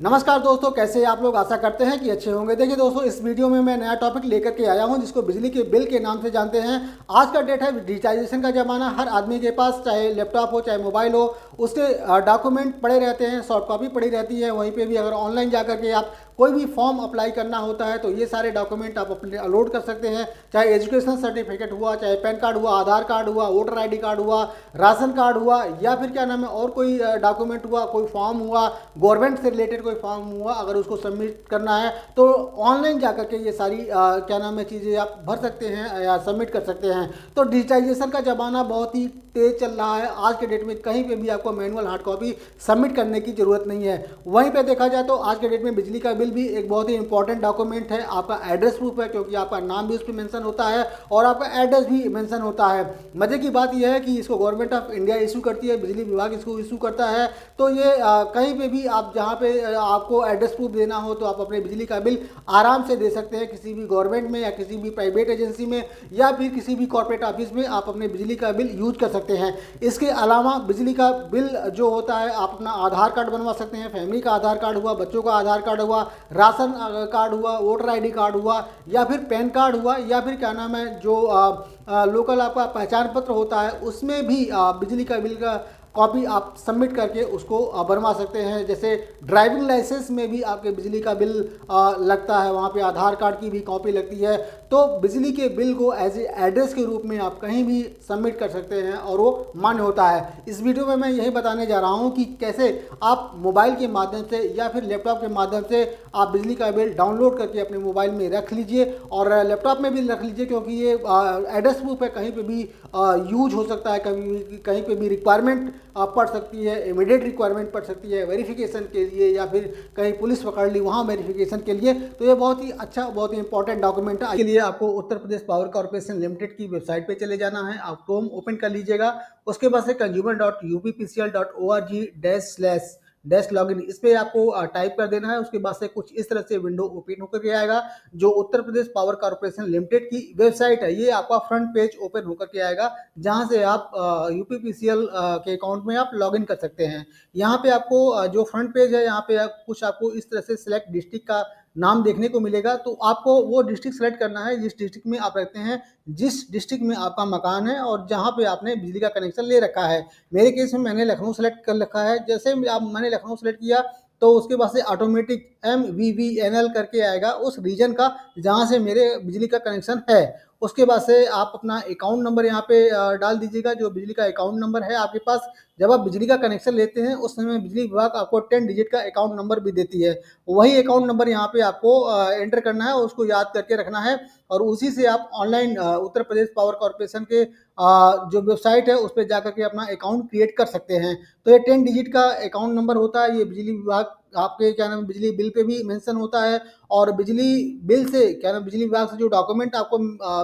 नमस्कार दोस्तों, कैसे आप लोग? आशा करते हैं कि अच्छे होंगे। देखिए दोस्तों, इस वीडियो में मैं नया टॉपिक लेकर के आया हूं जिसको बिजली के बिल के नाम से जानते हैं। आज का डेट है डिजिटाइजेशन का ज़माना। हर आदमी के पास चाहे लैपटॉप हो चाहे मोबाइल हो, उसके डॉक्यूमेंट पड़े रहते हैं, सॉफ्ट कॉपी पड़ी रहती है। वहीं पे भी अगर ऑनलाइन जा करके आप कोई भी फॉर्म अप्लाई करना होता है तो ये सारे डॉक्यूमेंट आप अपने अपलोड कर सकते हैं। चाहे एजुकेशन सर्टिफिकेट हुआ, चाहे पैन कार्ड हुआ, आधार कार्ड हुआ, वोटर आई कार्ड हुआ, राशन कार्ड हुआ, या फिर क्या नाम है और कोई डॉक्यूमेंट हुआ, कोई फॉर्म हुआ, गवर्नमेंट से रिलेटेड कोई फॉर्म हुआ, अगर उसको सबमिट करना है तो ऑनलाइन जाकर के ये सारी क्या नाम है चीज़ें आप भर सकते हैं या सबमिट कर सकते हैं। तो डिजिटाइजेशन का ज़माना बहुत ही तेज चल रहा है। आज के डेट में कहीं पे भी आपको मैनुअल हार्ड कॉपी सबमिट करने की ज़रूरत नहीं है। वहीं पे देखा जाए तो आज के डेट में बिजली का बिल भी एक बहुत ही इंपॉर्टेंट डॉक्यूमेंट है। आपका एड्रेस प्रूफ है, क्योंकि आपका नाम भी उस पर मेंशन होता है और आपका एड्रेस भी मेंशन होता है। मजे की बात यह है कि इसको गवर्नमेंट ऑफ इंडिया इशू करती है, बिजली विभाग इसको इशू करता है। तो ये कहीं पे भी आप जहाँ पे आपको एड्रेस प्रूफ देना हो तो आप अपने बिजली का बिल आराम से दे सकते हैं, किसी भी गवर्नमेंट में या किसी भी प्राइवेट एजेंसी में या फिर किसी भी कॉर्पोरेट ऑफिस में आप अपने बिजली का बिल यूज कर सकते हैं। इसके अलावा बिजली का बिल जो होता है, आप अपना आधार कार्ड बनवा सकते हैं। फैमिली का आधार कार्ड हुआ, बच्चों का आधार कार्ड हुआ, राशन कार्ड हुआ, वोटर आई कार्ड हुआ, या फिर पैन कार्ड हुआ, या फिर क्या नाम है जो लोकल आपका पहचान पत्र होता है, उसमें भी बिजली का बिल का कॉपी आप सबमिट करके उसको बनवा सकते हैं। जैसे ड्राइविंग लाइसेंस में भी आपके बिजली का बिल लगता है, वहाँ पे आधार कार्ड की भी कॉपी लगती है। तो बिजली के बिल को एज ए एड्रेस के रूप में आप कहीं भी सबमिट कर सकते हैं और वो मान्य होता है। इस वीडियो में मैं यही बताने जा रहा हूँ कि कैसे आप मोबाइल के माध्यम से या फिर लैपटॉप के माध्यम से आप बिजली का बिल डाउनलोड करके अपने मोबाइल में रख लीजिए और लैपटॉप में भी रख लीजिए, क्योंकि ये एड्रेस प्रूफ है, कहीं पे भी यूज हो सकता है, कहीं पे भी रिक्वायरमेंट पड़ सकती है, इमीडिएट रिक्वायरमेंट पड़ सकती है वेरिफिकेशन के लिए, या फिर कहीं पुलिस पकड़ ली वहाँ वेरिफिकेशन के लिए। तो ये बहुत ही अच्छा, बहुत ही इंपॉर्टेंट डॉक्यूमेंट है। इसके लिए आपको Uttar Pradesh power corporation limited की वेबसाइट पे चले जाना है। आप क्रोम ओपन कर लीजिएगा, उसके बाद से consumer.uppcl.org/डैश लॉगिन, इस पे आपको टाइप कर देना है। उसके बाद से कुछ इस तरह से विंडो ओपन होकर के आएगा। जो Uttar Pradesh power corporation limited की वेबसाइट है, ये आपका फ्रंट पेज ओपन होकर के आएगा, जहां से आप यूपीपीसीएल के अकाउंट में आप लॉगिन कर सकते हैं। यहाँ पे आपको जो फ्रंट पेज है, यहाँ पे कुछ आपको इस तरह से सिलेक्ट डिस्ट्रिक्ट का नाम देखने को मिलेगा। तो आपको वो डिस्ट्रिक्ट सेलेक्ट करना है जिस डिस्ट्रिक्ट में आप रहते हैं, जिस डिस्ट्रिक्ट में आपका मकान है और जहाँ पे आपने बिजली का कनेक्शन ले रखा है। मेरे केस में मैंने लखनऊ सेलेक्ट कर रखा है। जैसे मैंने लखनऊ सेलेक्ट किया तो उसके बाद से ऑटोमेटिक MVVNL करके आएगा उस रीजन का जहाँ से मेरे बिजली का कनेक्शन है। उसके बाद से आप अपना अकाउंट नंबर यहाँ पे डाल दीजिएगा, जो बिजली का अकाउंट नंबर है आपके पास। जब आप बिजली का कनेक्शन लेते हैं उस समय बिजली विभाग आपको 10 डिजिट का अकाउंट नंबर भी देती है। वही अकाउंट नंबर यहाँ पे आपको एंटर करना है, उसको याद करके रखना है और उसी से आप online Uttar Pradesh power corporation के जो वेबसाइट है उस पर जाकर के अपना अकाउंट क्रिएट कर सकते हैं। तो ये 10 डिजिट का अकाउंट नंबर होता है। ये बिजली विभाग आपके क्या नाम बिजली बिल पे भी मेंशन होता है, और बिजली बिल से क्या नाम बिजली विभाग से जो डॉक्यूमेंट आपको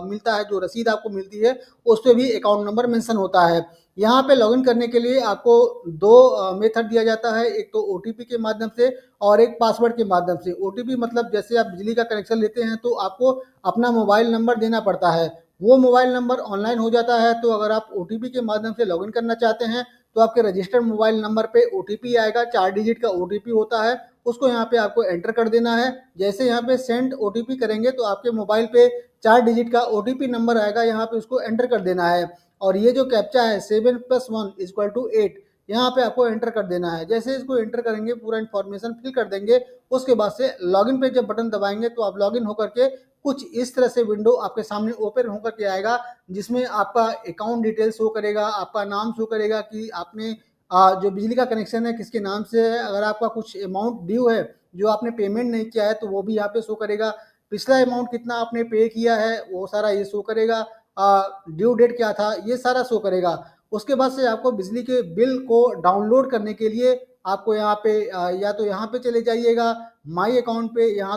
मिलता है, जो रसीद आपको मिलती है, उस पर भी अकाउंट नंबर मेंशन होता है। यहाँ पे लॉगिन करने के लिए आपको दो मेथड दिया जाता है, एक तो ओटीपी के माध्यम से और एक पासवर्ड के माध्यम से। ओटीपी मतलब जैसे आप बिजली का कनेक्शन लेते हैं तो आपको अपना मोबाइल नंबर देना पड़ता है, वो मोबाइल नंबर ऑनलाइन हो जाता है। तो अगर आप ओटीपी के माध्यम से लॉगिन करना चाहते हैं तो आपके रजिस्टर्ड मोबाइल नंबर पे ओटीपी आएगा, 4 डिजिट का ओटीपी होता है, उसको यहाँ पे आपको एंटर कर देना है। जैसे यहाँ पे सेंड ओटीपी करेंगे तो आपके मोबाइल पे 4 डिजिट का ओटीपी नंबर आएगा, यहाँ पे उसको एंटर कर देना है। और ये जो कैप्चा है 7+1=8, यहाँ पे आपको एंटर कर देना है। जैसे इसको एंटर करेंगे, पूरा इन्फॉर्मेशन फिल कर देंगे, उसके बाद से लॉगिन पे जब बटन दबाएंगे तो आप लॉगिन होकर के कुछ इस तरह से विंडो आपके सामने ओपन होकर के आएगा, जिसमें आपका अकाउंट डिटेल शो करेगा, आपका नाम शो करेगा कि आपने जो बिजली का कनेक्शन है किसके नाम से है। अगर आपका कुछ अमाउंट ड्यू है जो आपने पेमेंट नहीं किया है तो वो भी यहाँ पे शो करेगा। पिछला अमाउंट कितना आपने पे किया है वो सारा ये शो करेगा। ड्यू डेट क्या था ये सारा शो करेगा। उसके बाद से आपको बिजली के बिल को डाउनलोड करने के लिए आपको यहाँ पे या तो यहाँ पे चले जाइएगा माई अकाउंट पे, या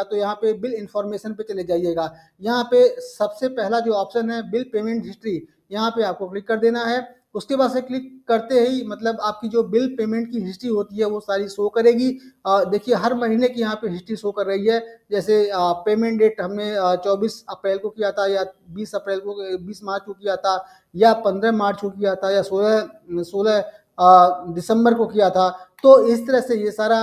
तो यहाँ पे बिल इंफॉर्मेशन पे चले जाइएगा। यहाँ पे सबसे पहला जो ऑप्शन है बिल पेमेंट हिस्ट्री, यहाँ पे आपको क्लिक कर देना है। उसके बाद से क्लिक करते ही मतलब आपकी जो बिल पेमेंट की हिस्ट्री होती है वो सारी शो करेगी। देखिए हर महीने की यहाँ पे हिस्ट्री शो कर रही है। जैसे पेमेंट डेट हमने 24 अप्रैल को किया था, या 20 अप्रैल को 20 मार्च को किया था, या 15 मार्च को किया था, या 16 दिसंबर को किया था। तो इस तरह से ये सारा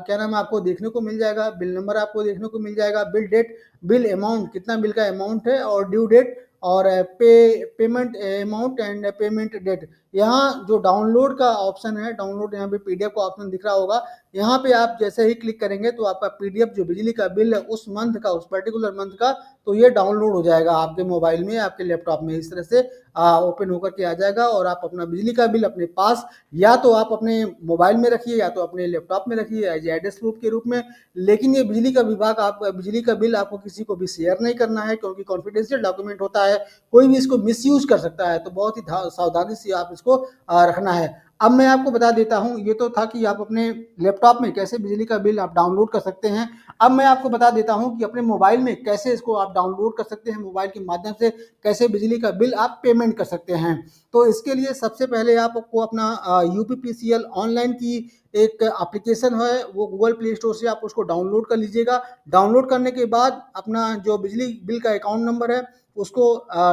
क्या नाम है आपको देखने को मिल जाएगा, बिल नंबर आपको देखने को मिल जाएगा, बिल डेट, बिल अमाउंट कितना बिल का अमाउंट है और ड्यू डेट और payment amount and payment date. यहाँ जो डाउनलोड का ऑप्शन है, डाउनलोड यहाँ पे पीडीएफ का ऑप्शन दिख रहा होगा, यहाँ पे आप जैसे ही क्लिक करेंगे तो आपका पीडीएफ जो बिजली का बिल है उस मंथ का, उस पर्टिकुलर मंथ का, तो ये डाउनलोड हो जाएगा आपके मोबाइल में, आपके लैपटॉप में। इस तरह से ओपन होकर के आ जाएगा और आप अपना बिजली का बिल अपने पास या तो आप अपने मोबाइल में रखिए या तो अपने लैपटॉप में रखिए एज एड्रेस प्रूफ के रूप में। लेकिन ये बिजली का विभाग, आप बिजली का बिल आपको किसी को भी शेयर नहीं करना है, क्योंकि कॉन्फिडेंशियल डॉक्यूमेंट होता है, कोई भी इसको मिसयूज कर सकता है, तो बहुत ही सावधानी से आप इसको रखना है। अब मैं आपको बता देता हूं, ये तो था कि आप अपने लैपटॉप में कैसे बिजली का बिल आप डाउनलोड कर सकते हैं। अब मैं आपको बता देता हूं कि अपने मोबाइल में कैसे इसको आप डाउनलोड कर सकते हैं, मोबाइल के माध्यम से कैसे बिजली का बिल आप पेमेंट कर सकते हैं। तो इसके लिए सबसे पहले आपको अपना यूपीपीसीएल ऑनलाइन की एक एप्लीकेशन है, वो गूगल प्ले स्टोर से आप उसको डाउनलोड कर लीजिएगा। डाउनलोड करने के बाद अपना जो बिजली बिल का अकाउंट नंबर है उसको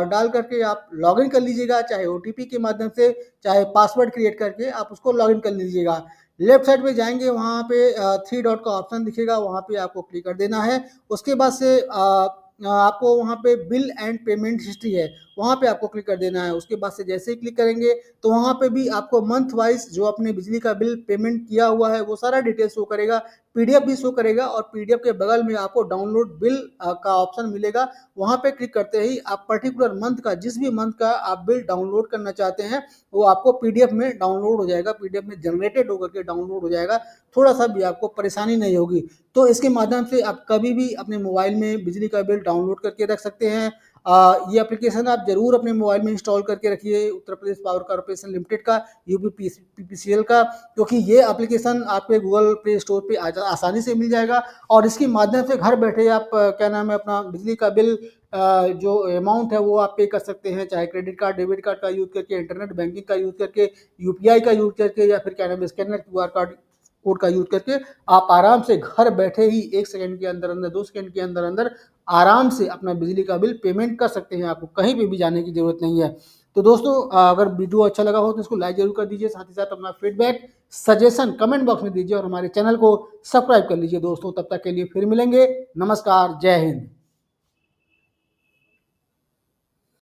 डाल करके आप लॉगिन कर लीजिएगा, चाहे ओटीपी के माध्यम से, चाहे पासवर्ड क्रिएट करके आप उसको लॉगिन कर लीजिएगा। लेफ्ट साइड पे जाएंगे, वहाँ पे थ्री डॉट का ऑप्शन दिखेगा, वहाँ पे आपको क्लिक कर देना है। उसके बाद से आपको वहाँ पे बिल एंड पेमेंट हिस्ट्री है, वहाँ पे आपको क्लिक कर देना है। उसके बाद से जैसे ही क्लिक करेंगे तो वहाँ पे भी आपको मंथ वाइज जो अपने बिजली का बिल पेमेंट किया हुआ है वो सारा डिटेल शो करेगा, पीडीएफ भी शो करेगा, और पीडीएफ के बगल में आपको डाउनलोड बिल का ऑप्शन मिलेगा। वहाँ पे क्लिक करते ही आप पर्टिकुलर मंथ का, जिस भी मंथ का आप बिल डाउनलोड करना चाहते हैं वो आपको पीडीएफ में डाउनलोड हो जाएगा, पीडीएफ में जनरेटेड होकर के डाउनलोड हो जाएगा। थोड़ा सा भी आपको परेशानी नहीं होगी। तो इसके माध्यम से आप कभी भी अपने मोबाइल में बिजली का बिल डाउनलोड करके रख सकते हैं। ये एप्लीकेशन आप जरूर अपने मोबाइल में इंस्टॉल करके रखिए, Uttar Pradesh power corporation limited का, यूपीपीसीएल का, क्योंकि ये एप्लीकेशन आपके गूगल प्ले स्टोर पे आसानी से मिल जाएगा। और इसके माध्यम से घर बैठे आप क्या नाम है अपना बिजली का बिल जो अमाउंट है वो आप पे कर सकते हैं, चाहे क्रेडिट कार्ड, डेबिट कार्ड का यूज करके, इंटरनेट बैंकिंग का यूज करके, यूपीआई का यूज करके, या फिर क्या नाम है स्कैनर क्यूआर कार्ड कोड का यूज करके आप आराम से घर बैठे ही 1 सेकंड के अंदर अंदर, 2 सेकंड के अंदर अंदर आराम से अपना बिजली का बिल पेमेंट कर सकते हैं। आपको कहीं पे भी जाने की जरूरत नहीं है। तो दोस्तों, अगर वीडियो अच्छा लगा हो तो इसको लाइक जरूर कर दीजिए, साथ ही साथ अपना फीडबैक सजेशन कमेंट बॉक्स में दीजिए और हमारे चैनल को सब्सक्राइब कर लीजिए। दोस्तों, तब तक के लिए फिर मिलेंगे। नमस्कार, जय हिंद।